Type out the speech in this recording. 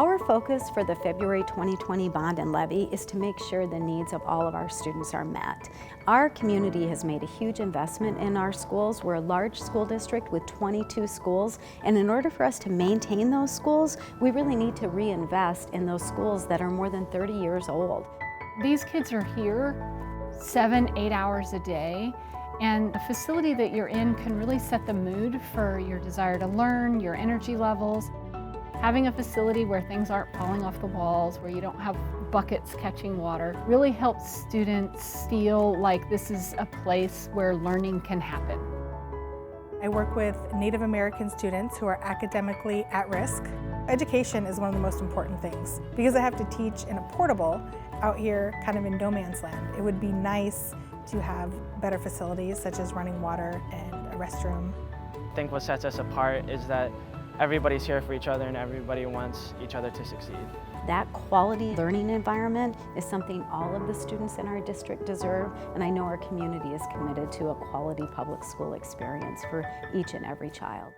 Our focus for the February 2020 bond and levy is to make sure the needs of all of our students are met. Our community has made a huge investment in our schools. We're a large school district with 22 schools, and in order for us to maintain those schools, we really need to reinvest in those schools that are more than 30 years old. These kids are here 7-8 hours a day, and the facility that you're in can really set the mood for your desire to learn, your energy levels. Having a facility where things aren't falling off the walls, where you don't have buckets catching water, really helps students feel like this is a place where learning can happen. I work with Native American students who are academically at risk. Education is one of the most important things. Because I have to teach in a portable out here kind of in no man's land, it would be nice to have better facilities such as running water and a restroom. I think what sets us apart is that everybody's here for each other and everybody wants each other to succeed. That quality learning environment is something all of the students in our district deserve, and I know our community is committed to a quality public school experience for each and every child.